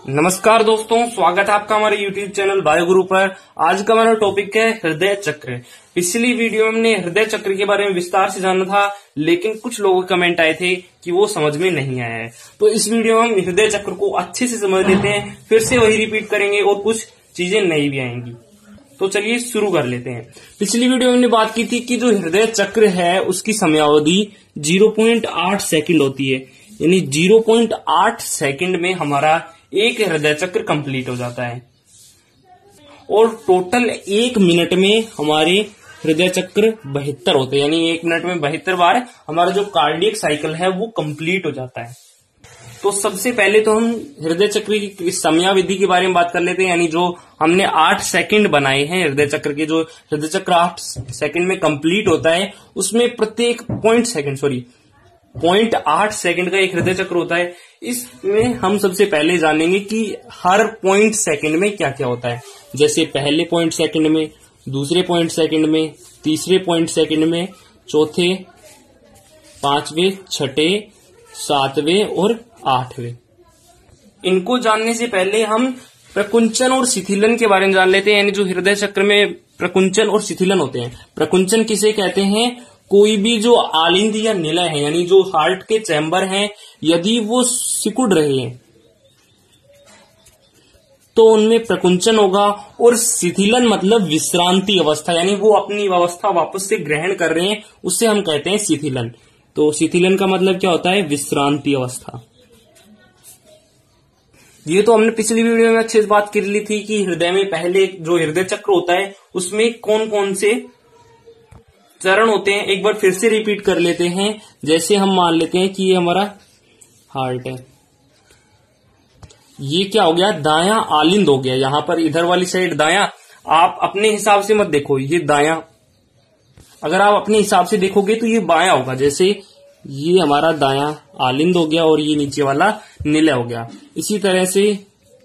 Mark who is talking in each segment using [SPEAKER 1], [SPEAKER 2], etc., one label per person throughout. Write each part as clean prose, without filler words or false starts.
[SPEAKER 1] नमस्कार दोस्तों, स्वागत है आपका हमारे YouTube चैनल वायुगुरु पर। आज का हमारा टॉपिक है हृदय चक्र। पिछली वीडियो में हमने हृदय चक्र के बारे में विस्तार से जाना था, लेकिन कुछ लोगों के कमेंट आए थे कि वो समझ में नहीं आया है। तो इस वीडियो में हम हृदय चक्र को अच्छे से समझ लेते हैं, फिर से वही रिपीट करेंगे और कुछ चीजें नई भी आएंगी। तो चलिए शुरू कर लेते हैं। पिछली वीडियो में हमने बात की थी कि जो हृदय चक्र है उसकी समयावधि 0.8 सेकंड होती है, यानी 0.8 सेकंड में हमारा एक हृदय चक्र कंप्लीट हो जाता है और टोटल 1 मिनट में हमारे हृदय चक्र 72 होते हैं, यानी 1 मिनट में 72 बार हमारा जो कार्डियक साइकिल है वो कंप्लीट हो जाता है। तो सबसे पहले तो हम हृदय चक्र की समयावधि के बारे में बात कर लेते हैं, यानी जो हमने 8 सेकंड बनाए हैं हृदय चक्र के, जो हृदय चक्र 8 सेकंड में कंप्लीट होता है उसमें प्रत्येक 0.8 सेकंड का एक हृदय चक्र होता है। इसमें हम सबसे पहले जानेंगे कि हर 0.1 सेकंड में क्या क्या होता है। जैसे पहले 0.1 सेकंड में, दूसरे 0.1 सेकंड में, तीसरे 0.1 सेकंड में, चौथे, 5वें, 6ठे, 7वें और 8वें। इनको जानने से पहले हम प्रकुंचन और शिथिलन के बारे में जान लेते हैं, यानी जो हृदय चक्र में प्रकुंचन और शिथिलन होते हैं। प्रकुंचन किसे कहते हैं? कोई भी जो आलिंद या निलय है, यानी जो हार्ट के चैम्बर हैं, यदि वो सिकुड़ रहे हैं तो उनमें प्रकुंचन होगा। और शिथिलन मतलब विश्रांति अवस्था, यानी वो अपनी अवस्था वापस से ग्रहण कर रहे हैं, उससे हम कहते हैं शिथिलन। तो शिथिलन का मतलब क्या होता है? विश्रांति अवस्था। ये तो हमने पिछली वीडियो में अच्छे से बात कर ली थी कि हृदय में पहले जो हृदय चक्र होता है उसमें कौन कौन से चरण होते हैं। एक बार फिर से रिपीट कर लेते हैं। जैसे हम मान लेते हैं कि ये हमारा हार्ट है, ये क्या हो गया? दायां आलिंद हो गया। यहां पर इधर वाली साइड दायां, आप अपने हिसाब से मत देखो, ये दायां, अगर आप अपने हिसाब से देखोगे तो ये बायां होगा। जैसे ये हमारा दायां आलिंद हो गया और ये नीचे वाला निलय हो गया। इसी तरह से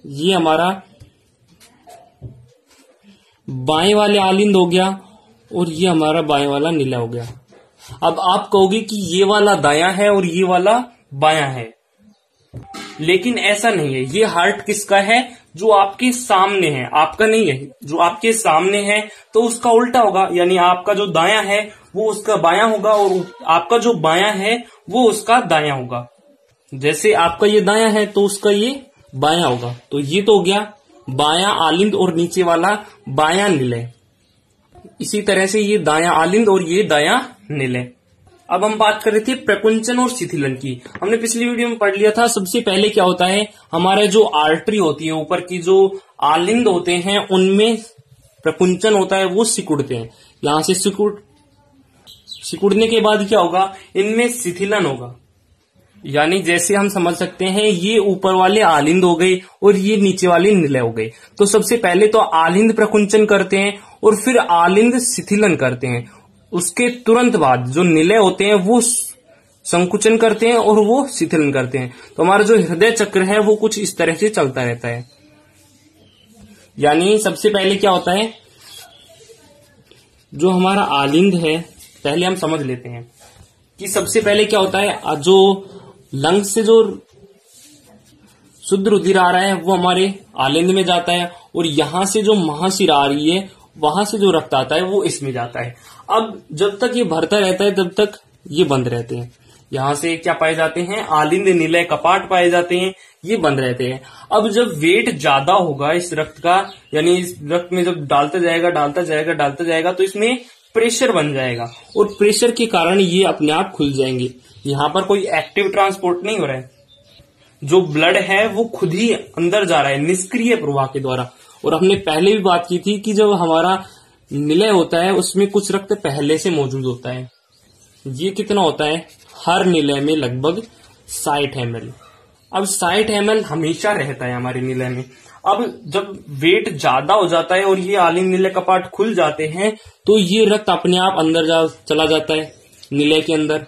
[SPEAKER 1] ये हमारा बाएं वाले आलिंद हो गया और ये हमारा बाएं वाला निलय हो गया। अब आप कहोगे कि ये वाला दायां है और ये वाला बायां है, लेकिन ऐसा नहीं है। ये हार्ट किसका है? जो आपके सामने है, आपका नहीं है। जो आपके सामने है तो उसका उल्टा होगा, यानी आपका जो दायां है वो उसका बायां होगा और आपका जो बायां है वो उसका दायां होगा। जैसे आपका ये दायां है तो उसका ये बायां होगा। तो ये तो हो गया बायां आलिंद और नीचे वाला बायां निलय। इसी तरह से ये दायां आलिंद और ये दायां निलय। अब हम बात कर रहे थे प्रकुंचन और शिथिलन की। हमने पिछली वीडियो में पढ़ लिया था। सबसे पहले क्या होता है, हमारा जो आर्टरी होती है, ऊपर की जो आलिंद होते हैं उनमें प्रकुंचन होता है, वो सिकुड़ते हैं। यहां से सिकुड़ने के बाद क्या होगा? इनमें शिथिलन होगा। यानी जैसे हम समझ सकते हैं, ये ऊपर वाले आलिंद हो गए और ये नीचे वाले निलय हो गए। तो सबसे पहले तो आलिंद प्रकुंचन करते हैं और फिर आलिंद शिथिलन करते हैं। उसके तुरंत बाद जो निलय होते हैं वो संकुचन करते हैं और वो शिथिलन करते हैं। तो हमारा जो हृदय चक्र है वो कुछ इस तरह से चलता रहता है। यानी सबसे पहले क्या होता है, जो हमारा आलिंद है, पहले हम समझ लेते हैं कि सबसे पहले क्या होता है। जो लंग्स से जो शुद्ध रुधिर आ रहा है वो हमारे आलिंद में जाता है और यहां से जो महाशिरा आ रही है वहां से जो रक्त आता है वो इसमें जाता है। अब जब तक ये भरता रहता है तब तक ये बंद रहते हैं। यहां से क्या पाए जाते हैं? आलिंद निलय कपाट पाए जाते हैं, ये बंद रहते हैं। अब जब वेट ज्यादा होगा इस रक्त का, यानी इस रक्त में जब डालता जाएगा तो इसमें प्रेशर बन जाएगा और प्रेशर के कारण ये अपने आप खुल जाएंगे। यहां पर कोई एक्टिव ट्रांसपोर्ट नहीं हो रहा है, जो ब्लड है वो खुद ही अंदर जा रहा है निष्क्रिय प्रवाह के द्वारा। और हमने पहले भी बात की थी कि जब हमारा निलय होता है उसमें कुछ रक्त पहले से मौजूद होता है। ये कितना होता है? हर निलय में लगभग 60 ml। अब 60 ml हमेशा रहता है हमारे निलय में। अब जब वेट ज्यादा हो जाता है और ये आलिंद निलय कपाट खुल जाते हैं तो ये रक्त अपने आप अंदर चला जाता है निलय के अंदर।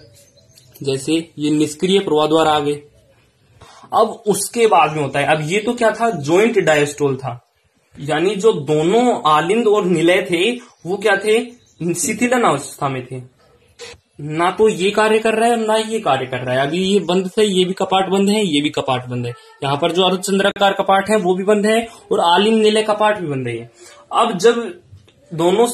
[SPEAKER 1] जैसे ये निष्क्रिय प्रवाह द्वारा आ गए। अब उसके बाद में होता है, अब ये तो क्या था? जॉइंट डायस्टोल था, यानी जो दोनों आलिंद और निलय थे वो क्या थे? शिथिलन अवस्था में थे। ना तो ये कार्य कर रहा है ना ये कार्य कर रहा है। अभी ये बंद है, ये भी कपाट बंद है, ये भी कपाट बंद है। यहाँ पर जो अर्धचंद्राकार कपाट है वो भी बंद है और आलिंद निलय कपाट भी बंद है। अब जब दोनों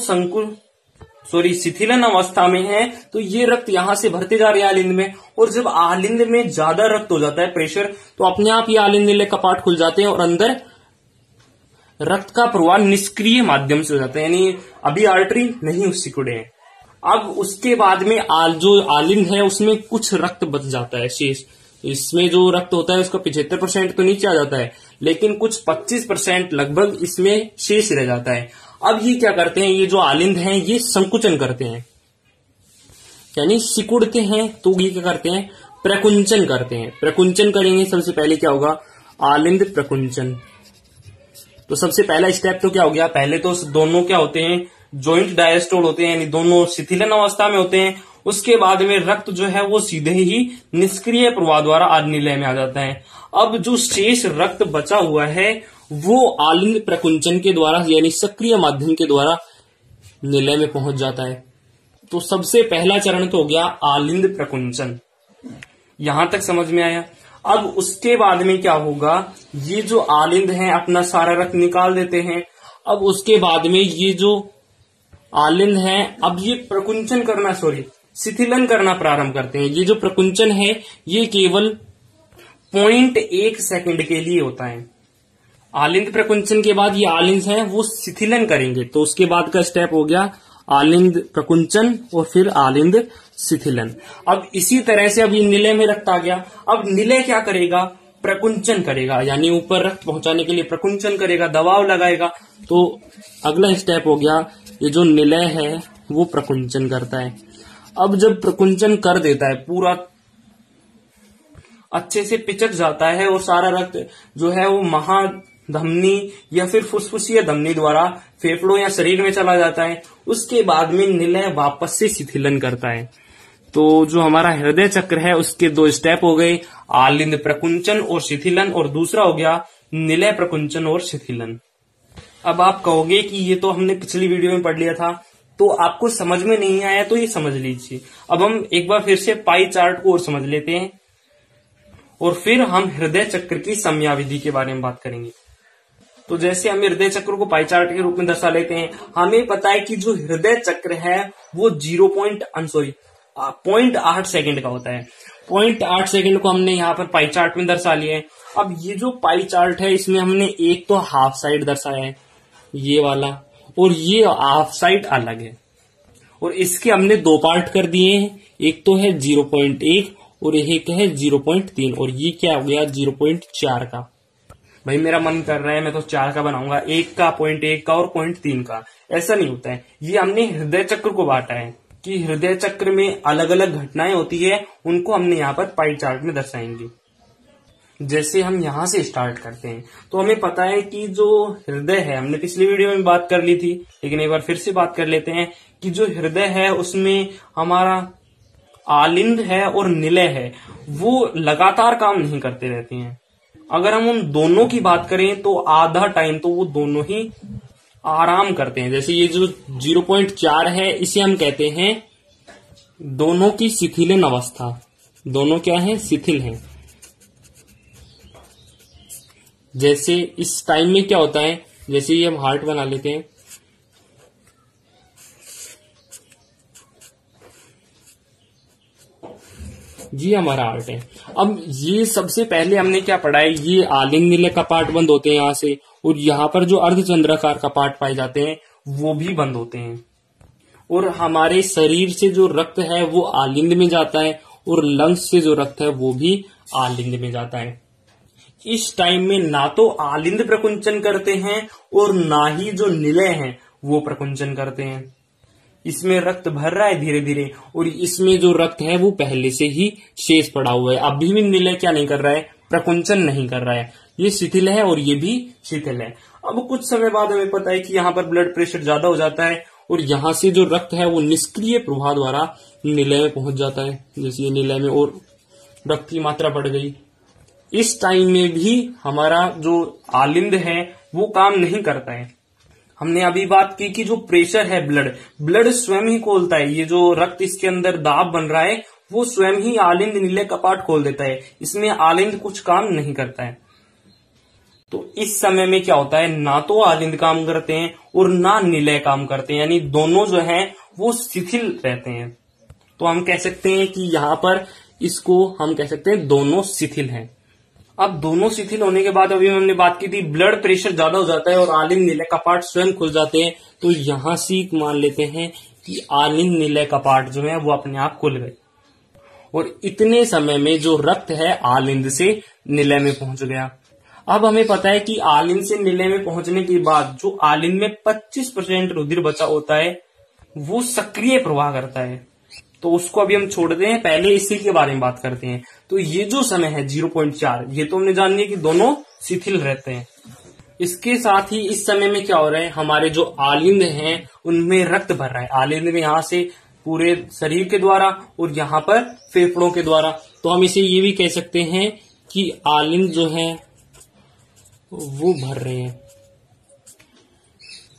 [SPEAKER 1] शिथिलन अवस्था में है तो ये रक्त यहां से भरते जा रहे हैं आलिंद में, और जब आलिंद में ज्यादा रक्त हो जाता है प्रेशर, तो अपने आप ये आलिंद निलय कपाट खुल जाते हैं और अंदर रक्त का प्रवाह निष्क्रिय माध्यम से हो जाता है, यानी अभी आर्टरी नहीं सिकुड़े हैं। अब उसके बाद में जो आलिंद है उसमें कुछ रक्त बच जाता है शेष। इसमें जो रक्त होता है उसका 75% तो नीचे आ जाता है, लेकिन कुछ 25% लगभग इसमें शेष रह जाता है। अब ये क्या करते हैं, ये जो आलिंद हैं ये संकुचन करते हैं, यानी सिकुड़ते हैं। तो ये क्या करते हैं, प्रकुंचन करते हैं। प्रकुंचन करेंगे, सबसे पहले क्या होगा, आलिंद प्रकुंचन। तो सबसे पहला स्टेप तो क्या हो गया, पहले तो दोनों क्या होते हैं, जॉइंट डायस्टोल होते हैं, यानी दोनों शिथिलन अवस्था में होते हैं। उसके बाद में रक्त जो है वो सीधे ही निष्क्रिय प्रवाह द्वारा आलिंद में आ जाता है। अब जो शेष रक्त बचा हुआ है वो आलिंद प्रकुंचन के द्वारा, यानी सक्रिय माध्यम के द्वारा निलय में पहुंच जाता है। तो सबसे पहला चरण तो हो गया आलिंद प्रकुंचन। यहां तक समझ में आया। अब उसके बाद में क्या होगा, ये जो आलिंद है अपना सारा रक्त निकाल देते हैं। अब उसके बाद में ये जो आलिंद है अब ये प्रकुंचन करना शिथिलन करना प्रारंभ करते हैं। ये जो प्रकुंचन है ये केवल 0.1 सेकंड के लिए होता है। आलिंद प्रकुंचन के बाद ये आलिंद है वो शिथिलन करेंगे। तो उसके बाद का स्टेप हो गया आलिंद प्रकुंचन और फिर आलिंद शिथिलन। अब इसी तरह से अब ये निलय में रक्त आ गया। अब निलय क्या करेगा, प्रकुंचन करेगा, यानी ऊपर रक्त पहुंचाने के लिए प्रकुंचन करेगा, दबाव लगाएगा। तो अगला स्टेप हो गया, ये जो निलय है वो प्रकुंचन करता है। अब जब प्रकुंचन कर देता है, पूरा अच्छे से पिचक जाता है और सारा रक्त जो है वो महाधमनी या फिर फुसफुसीय धमनी द्वारा फेफड़ों या शरीर में चला जाता है, उसके बाद में निलय वापस से शिथिलन करता है। तो जो हमारा हृदय चक्र है उसके 2 स्टेप हो गए, आलिंद प्रकुंचन और शिथिलन, और दूसरा हो गया निलय प्रकुंचन और शिथिलन। अब आप कहोगे कि ये तो हमने पिछली वीडियो में पढ़ लिया था, तो आपको समझ में नहीं आया तो ये समझ लीजिए। अब हम एक बार फिर से पाई चार्ट को और समझ लेते हैं और फिर हम हृदय चक्र की समयाविधि के बारे में बात करेंगे। तो जैसे हम हृदय चक्र को पाई चार्ट के रूप में दर्शा लेते हैं, हमें पता है कि जो हृदय चक्र है वो 0.8 सेकंड का होता है। 0.8 सेकंड को हमने यहाँ पर पाई चार्ट में दर्शा लिया है। अब ये जो पाई चार्ट है इसमें हमने एक तो हाफ साइड दर्शाया है, ये वाला, और ये हाफ साइड अलग है, और इसके हमने 2 पार्ट कर दिए हैं। एक तो है 0.1 और एक है 0.3, और ये क्या हो गया 0.4 का। भाई मेरा मन कर रहा है मैं तो 4 का बनाऊंगा, 1 का, 0.1 का और 0.3 का। ऐसा नहीं होता है। ये हमने हृदय चक्र को बांटा है कि हृदय चक्र में अलग अलग घटनाएं होती है, उनको हमने यहाँ पर पाई चार्ट में दर्शाएंगे। जैसे हम यहां से स्टार्ट करते हैं तो हमें पता है कि जो हृदय है, हमने पिछली वीडियो में बात कर ली थी लेकिन एक बार फिर से बात कर लेते हैं कि जो हृदय है उसमें हमारा आलिंद है और निलय है वो लगातार काम नहीं करते रहते हैं। अगर हम उन दोनों की बात करें तो आधा टाइम तो वो दोनों ही आराम करते हैं। जैसे ये जो 0.4 है इसे हम कहते हैं दोनों की शिथिलन अवस्था। दोनों क्या है, शिथिल हैं। जैसे इस टाइम में क्या होता है, जैसे ये हम हार्ट बना लेते हैं, ये हमारा हार्ट है। अब ये सबसे पहले हमने क्या पढ़ा है, ये आलिंग निलय कपाट बंद होते हैं यहां से, और यहाँ पर जो अर्धचंद्राकार कपाट पाए जाते हैं वो भी बंद होते हैं, और हमारे शरीर से जो रक्त है वो आलिंद में जाता है, और लंग्स से जो रक्त है वो भी आलिंद में जाता है। इस टाइम में ना तो आलिंद प्रकुंचन करते हैं और ना ही जो निलय है वो प्रकुंचन करते हैं। इसमें रक्त भर रहा है धीरे धीरे, और इसमें जो रक्त है वो पहले से ही शेष पड़ा हुआ है। अभी भी निलय क्या नहीं कर रहा है, प्रकुंचन नहीं कर रहा है। ये शिथिल है और ये भी शिथिल है। अब कुछ समय बाद हमें पता है कि यहाँ पर ब्लड प्रेशर ज्यादा हो जाता है और यहाँ से जो रक्त है वो निष्क्रिय प्रवाह द्वारा निलय में पहुंच जाता है। जैसे निलय में और रक्त की मात्रा बढ़ गई। इस टाइम में भी हमारा जो आलिंद है वो काम नहीं करता है। हमने अभी बात की कि जो प्रेशर है ब्लड स्वयं ही खोलता है। ये जो रक्त इसके अंदर दाब बन रहा है वो स्वयं ही आलिंद नीले कपाट खोल देता है, इसमें आलिंद कुछ काम नहीं करता है। तो इस समय में क्या होता है, ना तो आलिंद काम करते हैं और ना निलय काम करते हैं, यानी दोनों जो है वो शिथिल रहते हैं। तो हम कह सकते हैं कि यहाँ पर इसको हम कह सकते हैं दोनों शिथिल हैं। अब दोनों शिथिल होने के बाद अभी हमने बात की थी ब्लड प्रेशर ज्यादा हो जाता है और आलिंद निलय कपाट स्वयं खुल जाते हैं। तो यहां से मान लेते हैं कि आलिंद निलय कपाट जो है वो अपने आप खुल गए और इतने समय में जो रक्त है आलिंद से निलय में पहुंच गया। अब हमें पता है कि आलिंद से निलय में पहुंचने के बाद जो आलिंद में 25% रुधिर बचा होता है वो सक्रिय प्रवाह करता है। तो उसको अभी हम छोड़ते हैं, पहले इसी के बारे में बात करते हैं। तो ये जो समय है 0.4, ये तो हमने जान लिया कि दोनों शिथिल रहते हैं। इसके साथ ही इस समय में क्या हो रहा है, हमारे जो आलिंद हैं उनमें रक्त भर रहा है। आलिंद में यहाँ से पूरे शरीर के द्वारा और यहाँ पर फेफड़ों के द्वारा। तो हम इसे ये भी कह सकते हैं कि आलिंद जो है वो भर रहे हैं।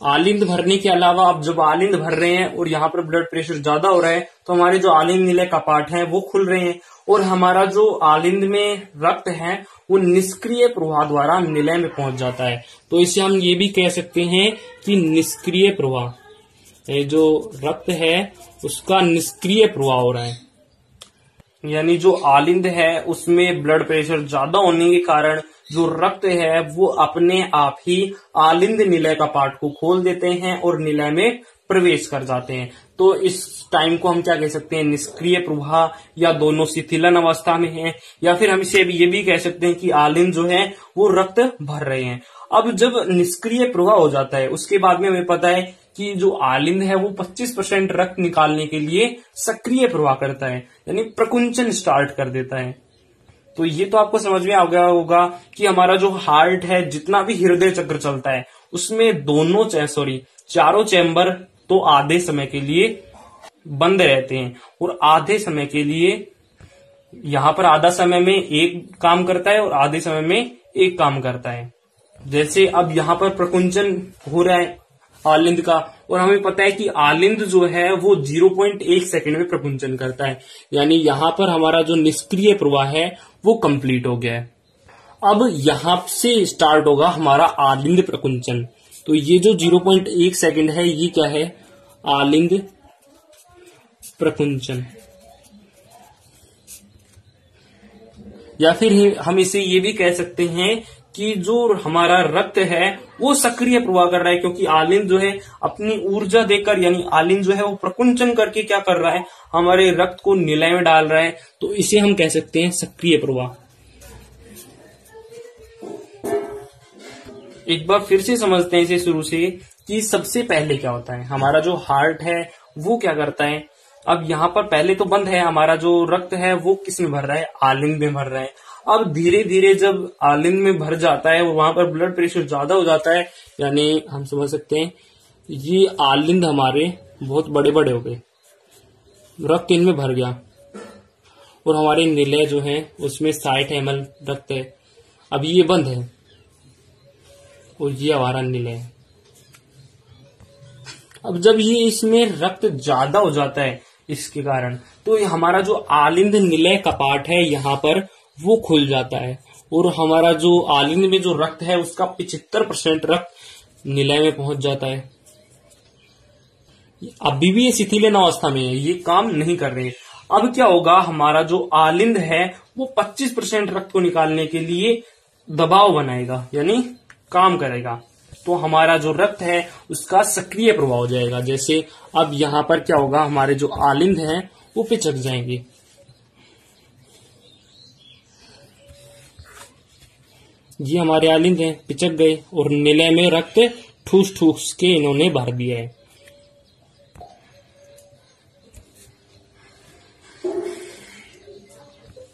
[SPEAKER 1] आलिंद भरने के अलावा अब जब आलिंद भर रहे हैं और यहाँ पर ब्लड प्रेशर ज्यादा हो रहा है तो हमारे जो आलिंद निलय कपाट हैं वो खुल रहे हैं और हमारा जो आलिंद में रक्त है वो निष्क्रिय प्रवाह द्वारा निलय में पहुंच जाता है। तो इसे हम ये भी कह सकते हैं कि निष्क्रिय प्रवाह, ये जो रक्त है उसका निष्क्रिय प्रवाह हो रहा है। यानी जो आलिंद है उसमें ब्लड प्रेशर ज्यादा होने के कारण जो रक्त है वो अपने आप ही आलिंद निलय कपाट को खोल देते हैं और निलय में प्रवेश कर जाते हैं। तो इस टाइम को हम क्या कह सकते हैं, निष्क्रिय प्रवाह, या दोनों शिथिलन अवस्था में है, या फिर हम इसे ये भी कह सकते हैं कि आलिंद जो है वो रक्त भर रहे हैं। अब जब निष्क्रिय प्रवाह हो जाता है उसके बाद में हमें पता है कि जो आलिंद है वो 25% रक्त निकालने के लिए सक्रिय प्रवाह करता है, यानी प्रकुंचन स्टार्ट कर देता है। तो ये तो आपको समझ में आ गया होगा कि हमारा जो हार्ट है, जितना भी हृदय चक्र चलता है उसमें चारों चैम्बर तो आधे समय के लिए बंद रहते हैं और आधे समय के लिए यहाँ पर आधा समय में एक काम करता है और आधे समय में एक काम करता है। जैसे अब यहाँ पर प्रकुंचन हो रहा है आलिंद का और हमें पता है कि आलिंद जो है वो 0.1 सेकंड में प्रकुंचन करता है, यानी यहाँ पर हमारा जो निष्क्रिय प्रवाह है वो कंप्लीट हो गया है। अब यहां से स्टार्ट होगा हमारा आलिंद प्रकुंचन। तो ये जो 0.1 सेकंड है ये क्या है, आलिंद प्रकुंचन। या फिर हम इसे ये भी कह सकते हैं कि जो हमारा रक्त है वो सक्रिय प्रवाह कर रहा है, क्योंकि आलिंद जो है अपनी ऊर्जा देकर, यानी आलिंद जो है वो प्रकुंचन करके क्या कर रहा है, हमारे रक्त को निलय में डाल रहा है। तो इसे हम कह सकते हैं सक्रिय प्रवाह। एक बार फिर से समझते हैं इसे शुरू से कि सबसे पहले क्या होता है, हमारा जो हार्ट है वो क्या करता है। अब यहाँ पर पहले तो बंद है, हमारा जो रक्त है वो किस में भर रहा है, आलिंद में भर रहा है। अब धीरे धीरे जब आलिंद में भर जाता है और वहां पर ब्लड प्रेशर ज्यादा हो जाता है, यानी हम समझ सकते हैं ये आलिंद हमारे बहुत बड़े बड़े हो गए, रक्त इनमें भर गया और हमारे निलय जो है उसमें 60 ml रक्त है। अब ये बंद है और ये हमारा निलय है। अब जब ये इसमें रक्त ज्यादा हो जाता है इसके कारण, तो ये हमारा जो आलिंद निलय कपाट है यहाँ पर वो खुल जाता है और हमारा जो आलिंद में जो रक्त है उसका 75% रक्त निलय में पहुंच जाता है। अभी भी ये शिथिलन अवस्था में है, ये काम नहीं कर रहे। अब क्या होगा, हमारा जो आलिंद है वो 25% रक्त को निकालने के लिए दबाव बनाएगा, यानी काम करेगा। तो हमारा जो रक्त है उसका सक्रिय प्रवाह हो जाएगा। जैसे अब यहाँ पर क्या होगा, हमारे जो आलिंद हैं वो पिचक जाएंगे। ये हमारे आलिंद हैं, पिचक गए और निलय में रक्त ठूस ठूस के इन्होंने भर दिया है।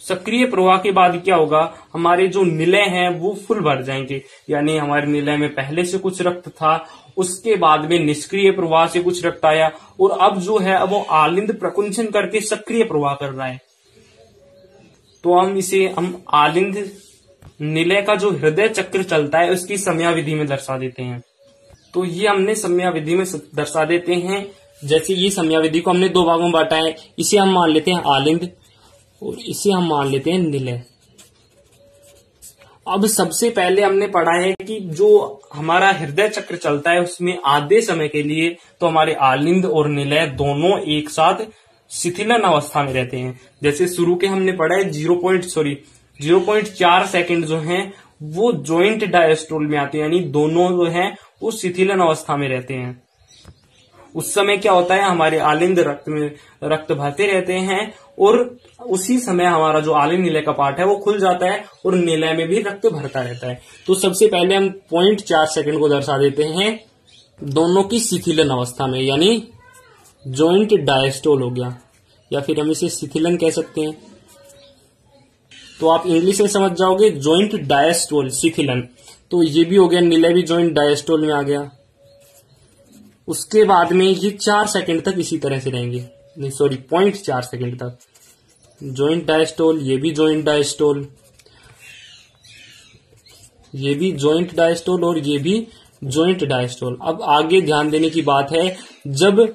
[SPEAKER 1] सक्रिय प्रवाह के बाद क्या होगा, हमारे जो निलय हैं वो फुल भर जाएंगे, यानी हमारे निलय में पहले से कुछ रक्त था, उसके बाद में निष्क्रिय प्रवाह से कुछ रक्त आया और अब जो है अब वो आलिंद प्रकुंचन करके सक्रिय प्रवाह कर रहा है। तो हम आलिंद निलय का जो हृदय चक्र चलता है उसकी समयावधि में दर्शा देते हैं। तो तो ये हमने समयाविधि में दर्शा देते हैं। जैसे ये समयाविधि को हमने दो भागों में बांटा है, इसे हम मान लेते हैं आलिंद और इसे हम मान लेते हैं निलय। अब सबसे पहले हमने पढ़ा है कि जो हमारा हृदय चक्र चलता है उसमें आधे समय के लिए तो हमारे आलिंद और निलय दोनों एक साथ शिथिलन अवस्था में रहते हैं। जैसे शुरू के हमने पढ़ा है 0.4 सेकंड जो हैं वो जॉइंट डायस्टोल में आते हैं, यानी दोनों जो हैं वो शिथिलन अवस्था में रहते हैं। उस समय क्या होता है, हमारे आलिंद रक्त बहते रहते हैं और उसी समय हमारा जो आलिंद निलय का पार्ट है वो खुल जाता है और निलय में भी रक्त भरता रहता है। तो सबसे पहले हम 0.4 सेकंड को दर्शा देते हैं दोनों की शिथिलन अवस्था में, यानी जॉइंट डायस्टोल हो गया, या फिर हम इसे शिथिलन कह सकते हैं। तो आप इंग्लिश में समझ जाओगे, जॉइंट डायस्टोल शिथिलन। तो ये भी हो गया, निलय भी जॉइंट डायस्टोल में आ गया। उसके बाद में ये 4 सेकंड तक इसी तरह से रहेंगे, नहीं सॉरी 0.4 सेकंड तक जॉइंट डायस्टोल, ये भी जॉइंट डायस्टोल, ये भी जॉइंट डायस्टोल और ये भी जॉइंट डायस्टोल। अब आगे ध्यान देने की बात है, जब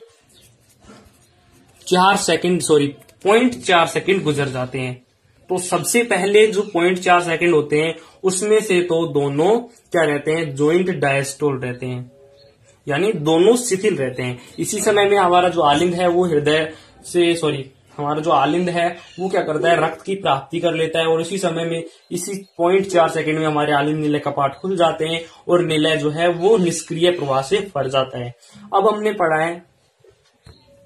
[SPEAKER 1] 0.4 सेकंड गुजर जाते हैं तो सबसे पहले जो 0.4 सेकंड होते हैं उसमें से तो दोनों क्या रहते हैं, जॉइंट डायस्टोल रहते हैं, यानी दोनों शिथिल रहते हैं। इसी समय में हमारा जो आलिंद है वो हमारा जो आलिंद है वो क्या करता है, रक्त की प्राप्ति कर लेता है और इसी समय में इसी 0.4 सेकंड में हमारे आलिंद निलय कपाट खुल जाते हैं और निलय जो है वो निष्क्रिय प्रवाह से भर जाता है। अब हमने पढ़ा है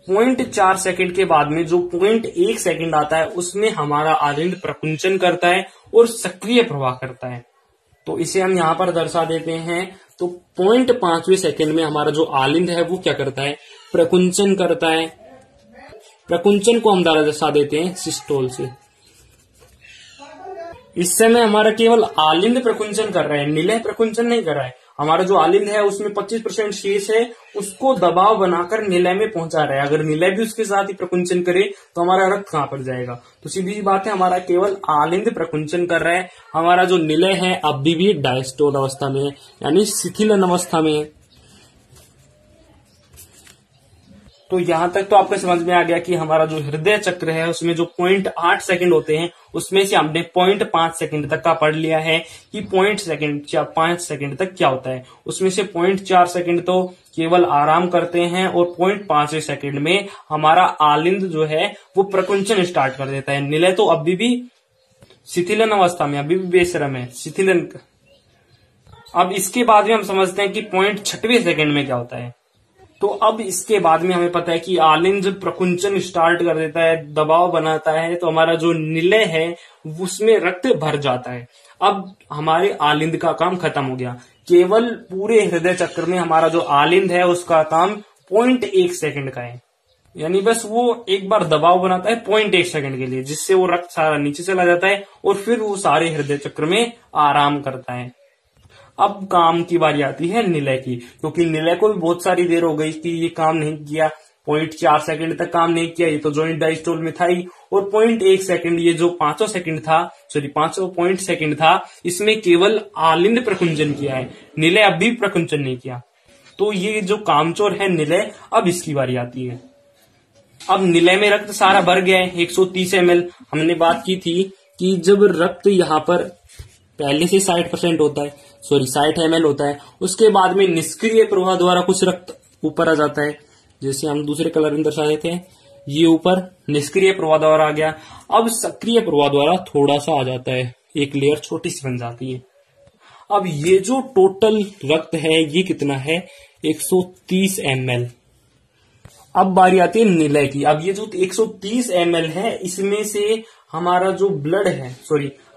[SPEAKER 1] 0.4 सेकंड के बाद में जो 0.1 सेकंड आता है उसमें हमारा आलिंद प्रकुंचन करता है और सक्रिय प्रवाह करता है। तो इसे हम यहाँ पर दर्शा देते हैं। तो 0.5वें सेकंड में हमारा जो आलिंद है वो क्या करता है, प्रकुंचन करता है। प्रकुंचन को हम दर्शा देते हैं सिस्टोल से। इस समय हमारा केवल आलिंद प्रकुंचन कर रहा है, निलय प्रकुंचन नहीं कर रहा है। हमारा जो आलिंद है उसमें 25% शेष है, उसको दबाव बनाकर निलय में पहुंचा रहा है। अगर निलय भी उसके साथ ही प्रकुंचन करे तो हमारा रक्त कहां पर जाएगा। तो सीधी बात है, हमारा केवल आलिंद प्रकुंचन कर रहा है। हमारा जो निलय है अभी भी डायस्टोल अवस्था में है, यानी शिथिलन अवस्था में है। तो यहां तक तो आपको समझ में आ गया कि हमारा जो हृदय चक्र है उसमें जो 0.8 सेकंड होते हैं उसमें से हमने 0.5 सेकंड तक का पढ़ लिया है कि 5 सेकंड तक क्या होता है। उसमें से 0.4 सेकंड तो केवल आराम करते हैं और 0.5 सेकंड में हमारा आलिंद जो है वो प्रकुंचन स्टार्ट कर देता है। निलय तो अभी भी शिथिलन अवस्था में, अभी भी बेशरम है, शिथिलन। अब इसके बाद में हम समझते हैं कि 0.6वें सेकंड में क्या होता है। तो अब इसके बाद में हमें पता है कि आलिंद जब प्रकुंचन स्टार्ट कर देता है, दबाव बनाता है, तो हमारा जो निलय है उसमें रक्त भर जाता है। अब हमारे आलिंद का काम खत्म हो गया। केवल पूरे हृदय चक्र में हमारा जो आलिंद है उसका काम 0.1 सेकंड का है, यानी बस वो एक बार दबाव बनाता है 0.1 सेकंड के लिए, जिससे वो रक्त सारा नीचे चला जाता है और फिर वो सारे हृदय चक्र में आराम करता है। अब काम की बारी आती है निलय की, क्योंकि निलय को भी बहुत सारी देर हो गई कि ये काम नहीं किया, 0.4 सेकंड तक काम नहीं किया, ये तो जॉइंट डायस्टोल में था ही। और 0.1 सेकंड, ये जो 5 सेकंड था, 5 सेकंड था, इसमें केवल आलिंद प्रकुंचन किया है, निलय अभी प्रकुंचन नहीं किया। तो ये जो कामचोर है निलय, अब इसकी बारी आती है। अब निलय में रक्त सारा भर गया है 130 ml। हमने बात की थी कि जब रक्त यहाँ पर पहले से 60% होता है, 60 ml होता है, उसके बाद में निष्क्रिय प्रवाह द्वारा कुछ रक्त ऊपर आ जाता है, जैसे हम दूसरे कलर में दर्शाए थे, ये ऊपर निष्क्रिय प्रवाह द्वारा आ गया। अब सक्रिय प्रवाह द्वारा थोड़ा सा आ जाता है, एक लेयर छोटी सी बन जाती है। अब ये जो टोटल रक्त है ये कितना है, 130 ml। अब बारी आती है निलय की। अब ये जो 130 ml है इसमें से हमारा जो ब्लड है,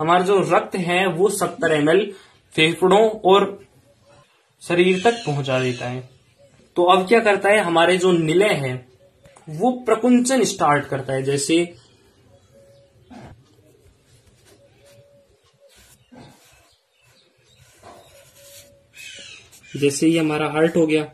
[SPEAKER 1] हमारा जो रक्त है वो 70 ml फेफड़ों और शरीर तक पहुंचा देता है। तो अब क्या करता है, हमारे जो निलय है वो प्रकुंचन स्टार्ट करता है। जैसे ये हमारा हार्ट हो गया।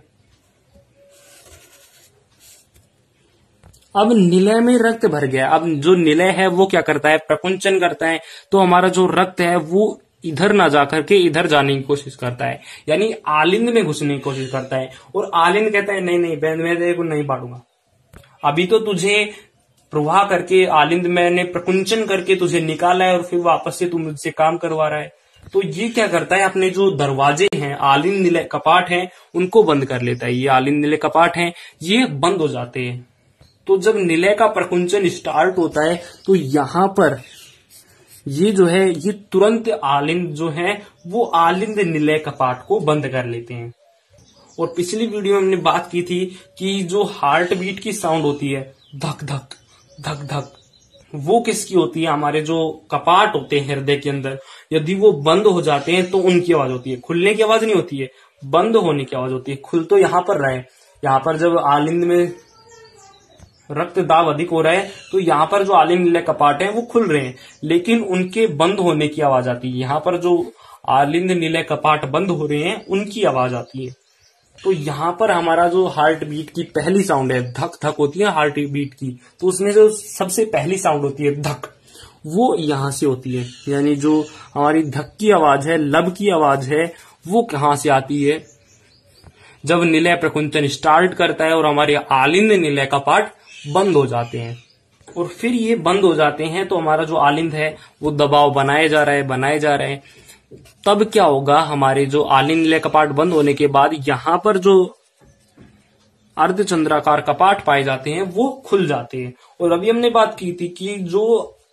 [SPEAKER 1] अब निलय में रक्त भर गया। अब जो निलय है वो क्या करता है, प्रकुंचन करता है। तो हमारा जो रक्त है वो इधर ना जाकर के इधर जाने की कोशिश करता है, यानी आलिंद में घुसने की कोशिश करता है। और आलिंद कहता है नहीं नहीं मैं तेरे को नहीं पाड़ूंगा, अभी तो तुझे प्रवाह करके आलिंद मैंने प्रकुंचन करके तुझे निकाला है और फिर वापस से तू मुझसे काम करवा रहा है। तो ये क्या करता है, अपने जो दरवाजे हैं, आलिंद निलय कपाट हैं, उनको बंद कर लेता है। ये आलिंद निलय कपाट हैं, ये बंद हो जाते हैं। तो जब निलय का प्रकुंचन स्टार्ट होता है तो यहां पर ये जो है ये तुरंत आलिंद जो है वो आलिंद निलय कपाट को बंद कर लेते हैं। और पिछली वीडियो में हमने बात की थी कि जो हार्ट बीट की साउंड होती है, धक धक धक धक, वो किसकी होती है, हमारे जो कपाट होते हैं हृदय के अंदर, यदि वो बंद हो जाते हैं तो उनकी आवाज होती है। खुलने की आवाज नहीं होती है, बंद होने की आवाज होती है। खुल तो यहां पर रहा है, यहां पर जब आलिंद में रक्त दाब अधिक हो रहा है तो यहां पर जो आलिंद निलय कपाट है वो खुल रहे हैं, लेकिन उनके बंद होने की आवाज आती है। यहां पर जो आलिंद निलय कपाट बंद हो रहे हैं उनकी आवाज आती है। तो यहां पर हमारा जो हार्ट बीट की पहली साउंड है, धक धक होती है हार्ट बीट की, तो उसमें जो सबसे पहली साउंड होती है धक, वो यहां से होती है। यानी जो हमारी धक की आवाज है, लब की आवाज है, वो कहां से आती है, जब निलय प्रकुंचन स्टार्ट करता है और हमारे आलिंद निलय कपाट बंद हो जाते हैं। और फिर ये बंद हो जाते हैं तो हमारा जो आलिंद है वो दबाव बनाए जा रहा है। तब क्या होगा, हमारे जो आलिंद निलय कपाट बंद होने के बाद यहां पर जो अर्धचंद्राकार कपाट पाए जाते हैं वो खुल जाते हैं। और अभी हमने बात की थी कि जो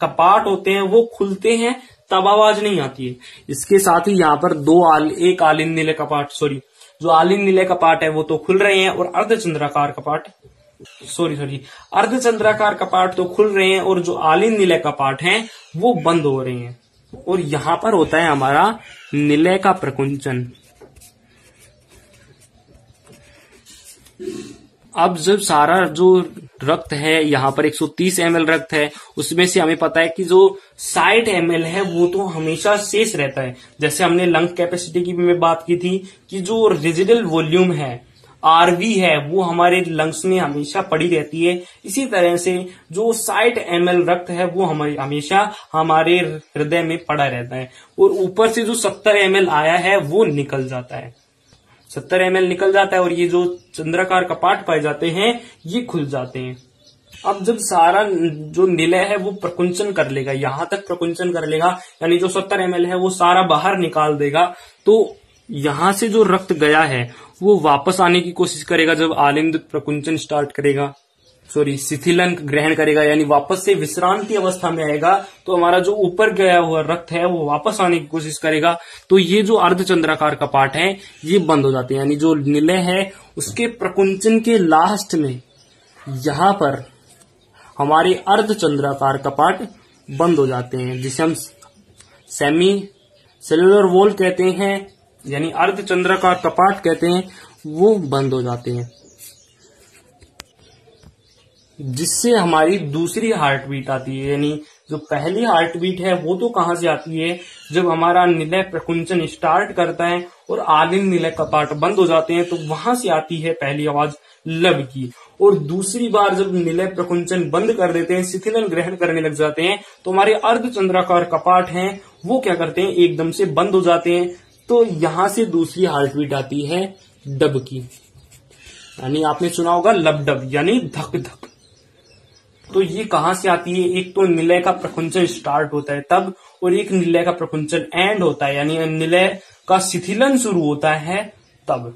[SPEAKER 1] कपाट होते हैं वो खुलते हैं तब आवाज नहीं आती है। इसके साथ ही यहाँ पर एक आलिंद निलय कपाट, जो आलिंद निलय कपाट है वो तो खुल रहे हैं और अर्धचंद्राकार कपाट तो खुल रहे हैं और जो आलिंद निलय कपाट हैं वो बंद हो रहे हैं। और यहां पर होता है हमारा निलय का प्रकुंचन। अब जब सारा जो रक्त है, यहाँ पर 130 ml रक्त है, उसमें से हमें पता है कि जो 60 ml है वो तो हमेशा शेष रहता है। जैसे हमने लंग कैपेसिटी की भी बात की थी कि जो रेजिडुअल वॉल्यूम है, आरवी है, वो हमारे लंग्स में हमेशा पड़ी रहती है। इसी तरह से जो 60 ml रक्त है वो हमेशा हमारे हृदय में पड़ा रहता है। और ऊपर से जो 70 ml आया है वो निकल जाता है, 70 ml निकल जाता है और ये जो चंद्राकार कपाट पाए जाते हैं ये खुल जाते हैं। अब जब सारा जो निलय है वो प्रकुंचन कर लेगा, यहां तक प्रकुंचन कर लेगा, यानी जो 70 ml है वो सारा बाहर निकाल देगा, तो यहां से जो रक्त गया है वो वापस आने की कोशिश करेगा। जब आलिंद प्रकुंचन स्टार्ट करेगा, शिथिलन ग्रहण करेगा, यानी वापस से विश्रांति अवस्था में आएगा, तो हमारा जो ऊपर गया हुआ रक्त है वो वापस आने की कोशिश करेगा। तो ये जो अर्धचंद्राकार कपाट है ये बंद हो जाते हैं, यानी जो निलय है उसके प्रकुंचन के लास्ट में यहां पर हमारे अर्धचंद्राकार कपाट बंद हो जाते हैं, जिसे हम सेमी सेलुलर वॉल कहते हैं, यानी अर्धचंद्राकार कपाट कहते हैं, वो बंद हो जाते हैं। जिससे हमारी दूसरी हार्ट बीट आती है। यानी जो पहली हार्ट बीट है वो तो कहां से आती है, जब हमारा निलय प्रकुंचन स्टार्ट करता है और आलिंद निलय कपाट बंद हो जाते हैं, तो वहां से आती है पहली आवाज लब की। और दूसरी बार जब निलय प्रकुंचन बंद कर देते हैं, शिथिलन ग्रहण करने लग जाते हैं, तो हमारे अर्धचंद्राकार कपाट हैं वो क्या करते हैं, एकदम से बंद हो जाते हैं। तो यहां से दूसरी हार्ट बीट आती है डब की, यानी आपने सुना होगा लब डब, यानी धक धक। तो ये कहां से आती है, एक तो निलय का प्रकुंचन स्टार्ट होता है तब, और एक निलय का प्रकुंचन एंड होता है, यानी निलय का शिथिलन शुरू होता है तब।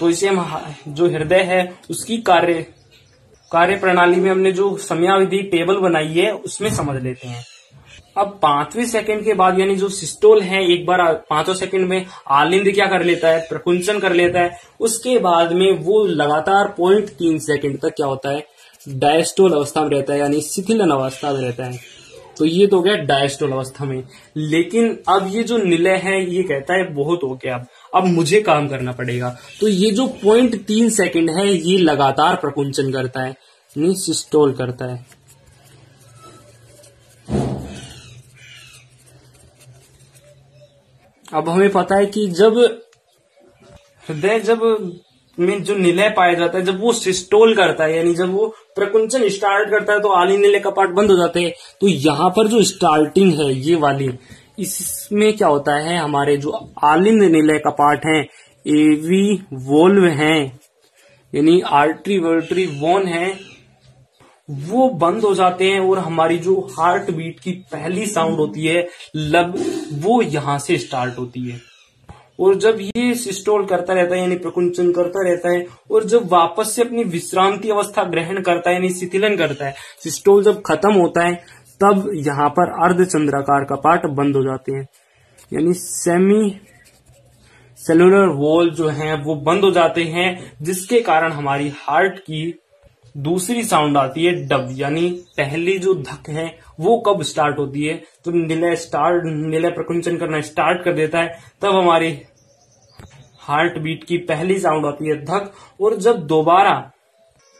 [SPEAKER 1] तो इसे हम जो हृदय है उसकी कार्य प्रणाली में हमने जो समयावधि टेबल बनाई है उसमें समझ लेते हैं। अब 5वें सेकंड के बाद, यानी जो सिस्टोल है, एक बार 5वें सेकंड में आलिंद क्या कर लेता है, प्रकुंचन कर लेता है। उसके बाद में वो लगातार 0.3 सेकंड तक क्या होता है, डायस्टोल अवस्था में रहता है, यानी शिथिलन अवस्था में रहता है। तो ये तो हो गया डायस्टोल अवस्था में। लेकिन अब ये जो निलय है ये कहता है बहुत हो गया, अब मुझे काम करना पड़ेगा। तो ये जो 0.3 सेकंड है ये लगातार प्रकुंचन करता है, यानी सिस्टोल करता है। अब हमें पता है कि जब हृदय में जो निलय पाया जाता है, जब वो सिस्टोल करता है, यानी जब वो प्रकुंचन स्टार्ट करता है, तो आलिंद निलय कपाट बंद हो जाते हैं। तो यहाँ पर जो स्टार्टिंग है ये वाली, इसमें क्या होता है, हमारे जो आलिंद निलय का पार्ट है, एवी वोल्व हैं, यानी आर्टरी वर्टरी वोन है, वो बंद हो जाते हैं और हमारी जो हार्ट बीट की पहली साउंड होती है लब, वो यहां से स्टार्ट होती है। और जब ये सिस्टोल करता रहता है यानी प्रकुंचन करता रहता है, और जब वापस से अपनी विश्रांति अवस्था ग्रहण करता है यानी शिथिलन करता है, सिस्टोल जब खत्म होता है, तब यहाँ पर अर्धचंद्राकार का पार्ट बंद हो जाते हैं, यानी सेमी सेलुलर वॉल जो है वो बंद हो जाते हैं, जिसके कारण हमारी हार्ट की दूसरी साउंड आती है डब, यानी पहली जो धक है वो कब स्टार्ट होती है, तो निलय प्रकुंचन करना स्टार्ट कर देता है, तब हमारी हार्ट बीट की पहली साउंड आती है धक। और जब दोबारा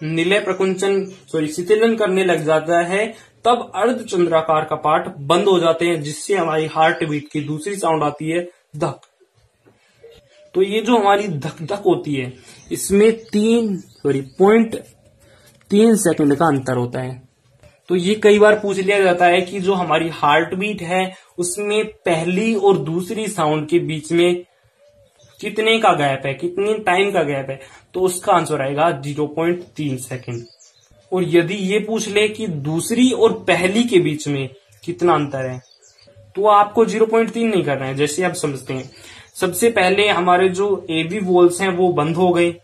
[SPEAKER 1] निलय प्रकुंचन शिथिलन करने लग जाता है, तब अर्धचंद्राकार का पार्ट बंद हो जाते हैं, जिससे हमारी हार्ट बीट की दूसरी साउंड आती है धक। तो ये जो हमारी धक धक होती है, इसमें 0.3 सेकंड का अंतर होता है। तो ये कई बार पूछ लिया जाता है कि जो हमारी हार्ट बीट है उसमें पहली और दूसरी साउंड के बीच में कितने का गैप है, कितने टाइम का गैप है, तो उसका आंसर आएगा 0.3 सेकंड। और यदि ये पूछ ले कि दूसरी और पहली के बीच में कितना अंतर है, तो आपको 0.3 नहीं करना है। जैसे आप समझते हैं, सबसे पहले हमारे जो एवी वोल्स हैं वो बंद हो गए,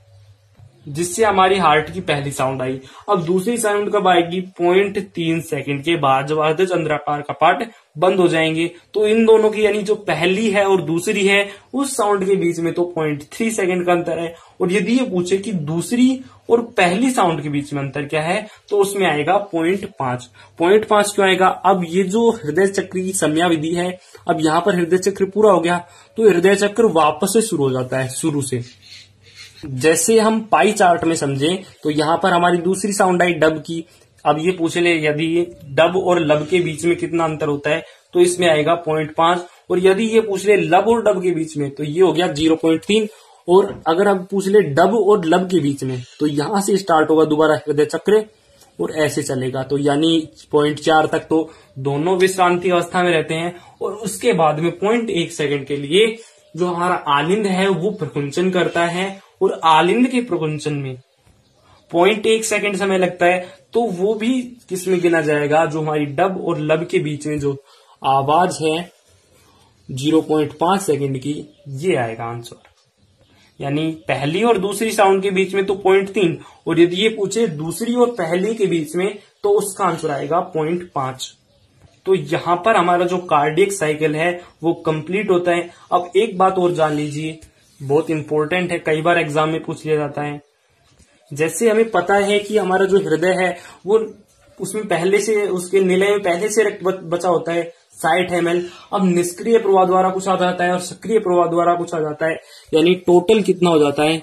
[SPEAKER 1] जिससे हमारी हार्ट की पहली साउंड आई। अब दूसरी साउंड कब आएगी, 0.3 सेकंड के बाद, जब अर्धचंद्राकार का पार्ट बंद हो जाएंगे। तो इन दोनों की यानी जो पहली है और दूसरी है उस साउंड के बीच में तो 0.3 सेकंड का अंतर है। और यदि ये पूछे कि दूसरी और पहली साउंड के बीच में अंतर क्या है, तो उसमें आएगा 0.5। 0.5 क्यों आएगा, अब ये जो हृदय चक्र की समयाविधि है, अब यहाँ पर हृदय चक्र पूरा हो गया, तो हृदय चक्र वापस से शुरू हो जाता है शुरू से। जैसे हम पाई चार्ट में समझे, तो यहाँ पर हमारी दूसरी साउंड आई डब की। अब ये पूछ ले यदि डब और लब के बीच में कितना अंतर होता है, तो इसमें आएगा 0.5। और यदि ये पूछ ले लब और डब के बीच में, तो ये हो गया 0.3। और अगर अब पूछ ले डब और लब के बीच में, तो यहां से स्टार्ट होगा दोबारा हृदय चक्र और ऐसे चलेगा। तो यानी 0.4 तक तो दोनों विश्रांति अवस्था में रहते हैं। और उसके बाद में 0.1 सेकंड के लिए जो हमारा आलिंद है वो प्रकुंचन करता है, और आलिंद के प्रकुंचन में 0.1 सेकंड समय लगता है। तो वो भी किसमें गिना जाएगा, जो हमारी डब और लब के बीच में जो आवाज है 0.5 सेकंड की, ये आएगा आंसर। यानी पहली और दूसरी साउंड के बीच में तो 0.3, और यदि ये पूछे दूसरी और पहली के बीच में, तो उसका आंसर आएगा 0.5। तो यहां पर हमारा जो कार्डियक साइकिल है वो कंप्लीट होता है। अब एक बात और जान लीजिए, बहुत इंपॉर्टेंट है, कई बार एग्जाम में पूछ लिया जाता है। जैसे हमें पता है कि हमारा जो हृदय है वो उसमें पहले से, उसके निलय में पहले से रक्त बचा होता है 60 ml। अब निष्क्रिय प्रवाह द्वारा कुछ आ जाता है और सक्रिय प्रवाह द्वारा कुछ आ जाता है, यानी टोटल कितना हो जाता है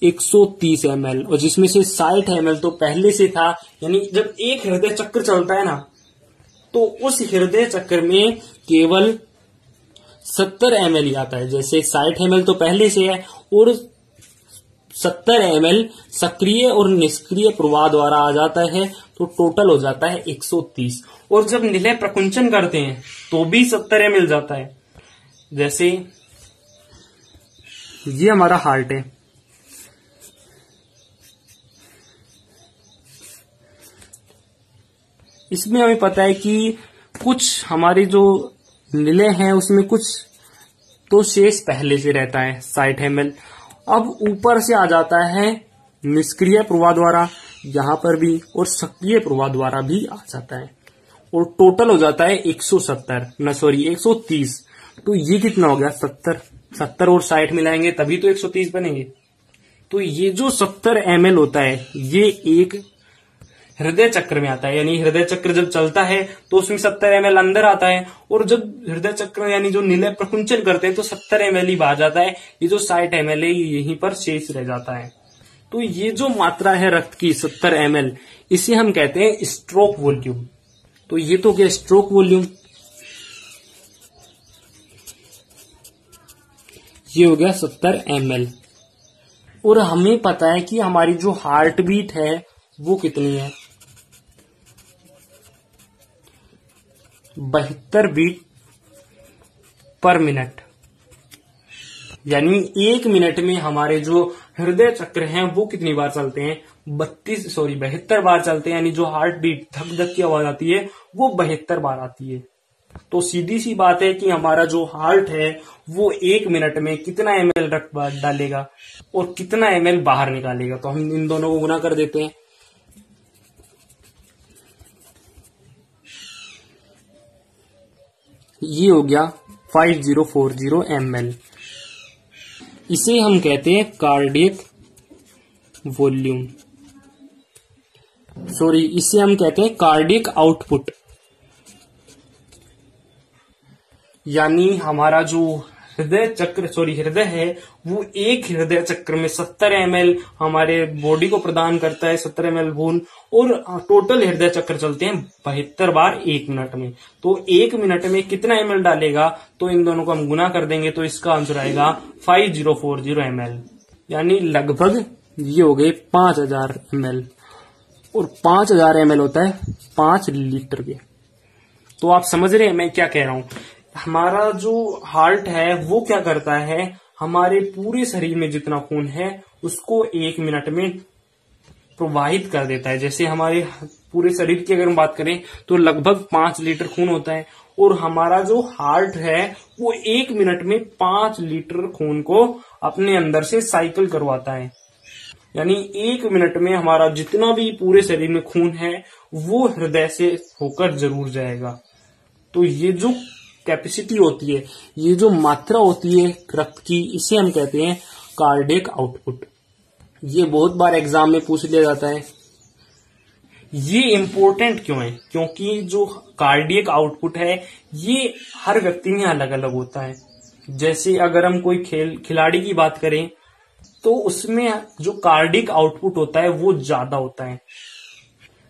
[SPEAKER 1] 130 ml, और जिसमें से 60 ml तो पहले से था। यानी जब एक हृदय चक्र चलता है ना, तो उस हृदय चक्र में केवल 70 ml ही आता है। जैसे 60 ml तो पहले से है और 70 ml सक्रिय और निष्क्रिय प्रवाह द्वारा आ जाता है, तो टोटल हो जाता है 130। और जब निलय प्रकुंचन करते हैं तो भी 70 ml जाता है। जैसे ये हमारा हार्ट है, इसमें हमें पता है कि कुछ हमारे जो निलय हैं उसमें कुछ तो शेष पहले से रहता है 60 ml। अब ऊपर से आ जाता है निष्क्रिय प्रवाह द्वारा यहां पर भी, और सक्रिय प्रवाह द्वारा भी आ जाता है, और टोटल हो जाता है 130। तो ये कितना हो गया 70 और 60 मिलाएंगे तभी तो 130 बनेंगे। तो ये जो 70 ml होता है ये एक हृदय चक्र में आता है। यानी हृदय चक्र जब चलता है तो उसमें 70 ml अंदर आता है, और जब हृदय चक्र यानी जो निलय प्रकुंचन करते हैं तो 70 ml ही बाहर जाता है। ये जो 60 ml है ये यहीं पर शेष रह जाता है। तो ये जो मात्रा है रक्त की 70 ml, इसे हम कहते हैं स्ट्रोक वॉल्यूम। तो ये तो क्या स्ट्रोक वॉल्यूम, ये हो गया 70 ml। और हमें पता है कि हमारी जो हार्ट बीट है वो कितनी है, 72 बीट पर मिनट। यानी 1 मिनट में हमारे जो हृदय चक्र हैं वो कितनी बार चलते हैं? 72 बार चलते हैं। यानी जो हार्ट बीट धक धक की आवाज आती है वो 72 बार आती है। तो सीधी सी बात है कि हमारा जो हार्ट है वो 1 मिनट में कितना ml रक्त डालेगा और कितना ml बाहर निकालेगा। तो हम इन दोनों को गुना कर देते हैं। ये हो गया 5040 ml। इसे हम कहते हैं कार्डियक वॉल्यूम, सॉरी इसे हम कहते हैं कार्डियक आउटपुट। यानी हमारा जो हृदय है वो एक हृदय चक्र में 70 ml हमारे बॉडी को प्रदान करता है, 70 ml खून, और टोटल हृदय चक्र चलते हैं 72 बार 1 मिनट में। तो 1 मिनट में कितना ml डालेगा? तो इन दोनों को हम गुना कर देंगे तो इसका आंसर आएगा 5040 ml। यानी लगभग ये हो गए 5000 ml, और 5000 ml होता है 5 लीटर के। तो आप समझ रहे हैं मैं क्या कह रहा हूं? हमारा जो हार्ट है वो क्या करता है, हमारे पूरे शरीर में जितना खून है उसको 1 मिनट में प्रवाहित कर देता है। जैसे हमारे पूरे शरीर की अगर हम बात करें तो लगभग 5 लीटर खून होता है, और हमारा जो हार्ट है वो 1 मिनट में 5 लीटर खून को अपने अंदर से साइकिल करवाता है। यानी 1 मिनट में हमारा जितना भी पूरे शरीर में खून है वो हृदय से होकर जरूर जाएगा। तो ये जो कैपेसिटी होती है, ये जो मात्रा होती है रक्त की, इसे हम कहते हैं कार्डियक आउटपुट। ये बहुत बार एग्जाम में पूछ लिया जाता है। ये इंपॉर्टेंट क्यों है? क्योंकि जो कार्डियक आउटपुट है ये हर व्यक्ति में अलग अलग होता है। जैसे अगर हम कोई खिलाड़ी की बात करें तो उसमें जो कार्डियक आउटपुट होता है वो ज्यादा होता है।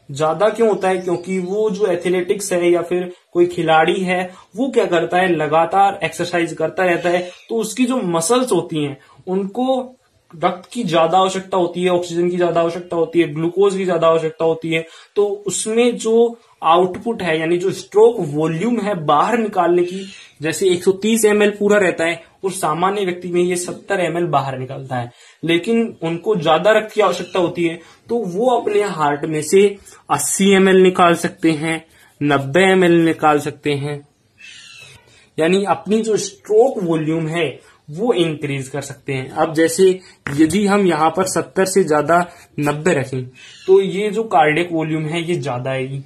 [SPEAKER 1] ज्यादा क्यों होता है? क्योंकि वो जो एथलेटिक्स है या फिर कोई खिलाड़ी है वो क्या करता है, लगातार एक्सरसाइज करता रहता है, तो उसकी जो मसल्स होती हैं उनको रक्त की ज्यादा आवश्यकता होती है, ऑक्सीजन की ज्यादा आवश्यकता होती है, ग्लूकोज की ज्यादा आवश्यकता होती है। तो उसमें जो आउटपुट है यानी जो स्ट्रोक वॉल्यूम है बाहर निकालने की, जैसे 130 ml पूरा रहता है और सामान्य व्यक्ति में ये 70 ml बाहर निकलता है, लेकिन उनको ज्यादा रक्त की आवश्यकता होती है तो वो अपने हार्ट में से 80 ml निकाल सकते हैं, 90 ml निकाल सकते हैं। यानी अपनी जो स्ट्रोक वॉल्यूम है वो इंक्रीज कर सकते हैं। अब जैसे यदि हम यहाँ पर 70 से ज्यादा 90 रखें तो ये जो कार्डियक वॉल्यूम है ये ज्यादा आएगी।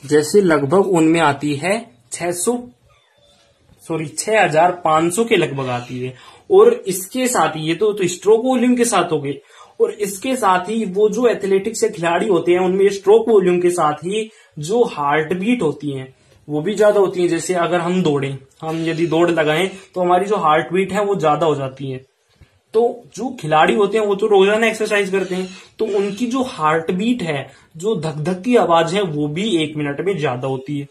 [SPEAKER 1] जैसे लगभग उनमें आती है 6500 के लगभग आती है। और इसके साथ ही ये तो स्ट्रोक वॉल्यूम के साथ हो गए, और इसके साथ ही वो जो एथलेटिक्स से खिलाड़ी होते हैं उनमें स्ट्रोक वॉल्यूम के साथ ही जो हार्ट बीट होती है वो भी ज्यादा होती है। जैसे अगर हम दौड़ें, हम यदि दौड़ लगाएं तो हमारी जो हार्ट बीट है वो ज्यादा हो जाती है। तो जो खिलाड़ी होते हैं वो तो रोजाना एक्सरसाइज करते हैं, तो उनकी जो हार्ट बीट है, जो धक धक की आवाज है वो भी 1 मिनट में ज्यादा होती है।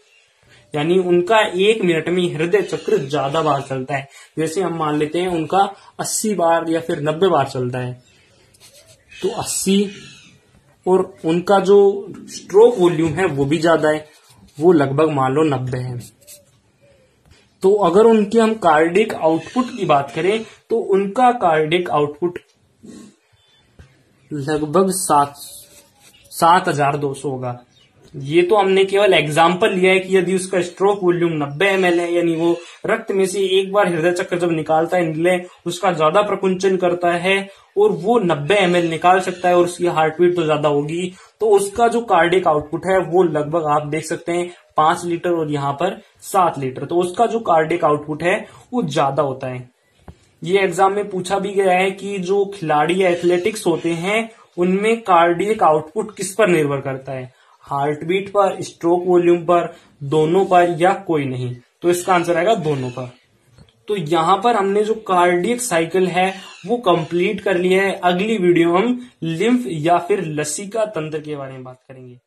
[SPEAKER 1] यानी उनका 1 मिनट में हृदय चक्र ज्यादा बार चलता है। जैसे हम मान लेते हैं उनका 80 बार या फिर 90 बार चलता है, तो 80, और उनका जो स्ट्रोक वॉल्यूम है वो भी ज्यादा है, वो लगभग मान लो 90 है। तो अगर उनके हम कार्डियक आउटपुट की बात करें तो उनका कार्डियक आउटपुट लगभग 7200 होगा। ये तो हमने केवल एग्जाम्पल लिया है कि यदि उसका स्ट्रोक वॉल्यूम 90 ml है, यानी वो रक्त में से एक बार हृदय चक्र जब निकालता है निकले उसका ज्यादा प्रकुंचन करता है और वो 90 ml निकाल सकता है और उसकी हार्ट बीट तो ज्यादा होगी, तो उसका जो कार्डियक आउटपुट है वो लगभग आप देख सकते हैं 5 लीटर और यहाँ पर 7 लीटर। तो उसका जो कार्डियक आउटपुट है वो ज्यादा होता है। ये एग्जाम में पूछा भी गया है कि जो खिलाड़ी या एथलेटिक्स होते हैं उनमें कार्डियक आउटपुट किस पर निर्भर करता है, हार्ट बीट पर, स्ट्रोक वॉल्यूम पर, दोनों पर, या कोई नहीं। तो इसका आंसर आएगा दोनों पर। तो यहां पर हमने जो कार्डियक साइकिल है वो कंप्लीट कर लिया है। अगली वीडियो हम लिम्फ या फिर लसिका तंत्र के बारे में बात करेंगे।